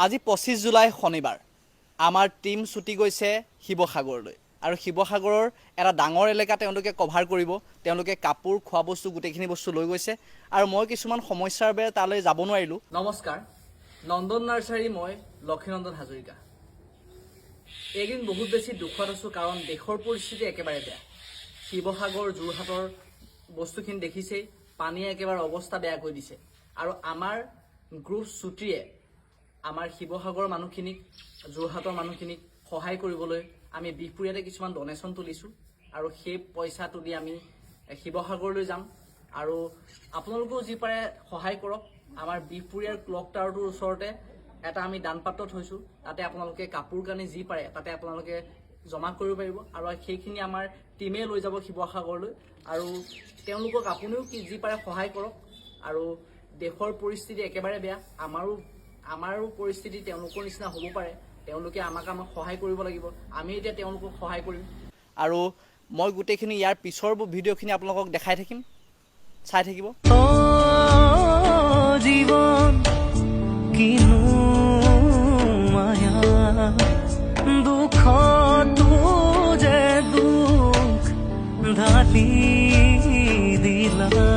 আজি 25 জুলাই শনিবাৰ আমাৰ টিম ছুটি গৈছে শিৱসাগৰলৈ আৰু শিৱসাগৰৰ এটা ডাঙৰ এলেকা তেওঁলোকে কভাৰ কৰিব। তেওঁলোকে কাপোৰ খোৱা বস্তু গোটেইখিনি বস্তু লৈ গৈছে আৰু মই কিছুমান সমস্যাৰ বাবে তালৈ যাব নোৱাৰিলোঁ। নমস্কাৰ, নন্দন নাৰ্চাৰী, মই লক্ষীনন্দন হাজৰিকা। এইদিন বহুত বেছি দুখত আছোঁ কাৰণ দেশৰ পৰিস্থিতি একেবাৰে বেয়া। শিৱসাগৰ যোৰহাটৰ বস্তুখিনি দেখিছেই, পানীয়ে একেবাৰে অৱস্থা বেয়া কৰি দিছে আৰু আমাৰ গ্ৰুপ ছুটিয়ে আমাৰ শিৱসাগৰৰ মানুহখিনিক, যোৰহাটৰ মানুহখিনিক সহায় কৰিবলৈ আমি বিহপুৰীয়াতে কিছুমান ডনেশ্যন তুলিছোঁ আৰু সেই পইচা তুলি আমি শিৱসাগৰলৈ যাম আৰু আপোনালোকেও যি পাৰে সহায় কৰক। আমাৰ বিহপুৰীয়াৰ ক্লক টাৱাৰটোৰ ওচৰতে এটা আমি দানপাত্ৰ থৈছোঁ, তাতে আপোনালোকে কাপোৰ কানি যি পাৰে তাতে আপোনালোকে জমা কৰিব পাৰিব আৰু সেইখিনি আমাৰ টিমে লৈ যাব শিৱসাগৰলৈ আৰু তেওঁলোকক আপুনিও যি পাৰে সহায় কৰক। আৰু দেশৰ পৰিস্থিতি একেবাৰে বেয়া, আমাৰো পৰিস্থিতি তেওঁলোকৰ নিচিনা হ'ব পাৰে। তেওঁলোকে আমাক সহায় কৰিব লাগিব, আমি এতিয়া তেওঁলোকক সহায় কৰিম আৰু মই গোটেইখিনি ইয়াৰ পিছৰ ভিডিঅ'খিনি আপোনালোকক দেখাই থাকিম, চাই থাকিব। জীৱন কিনো মায়া, দুখতো যে দুখ ঢালি দিলা।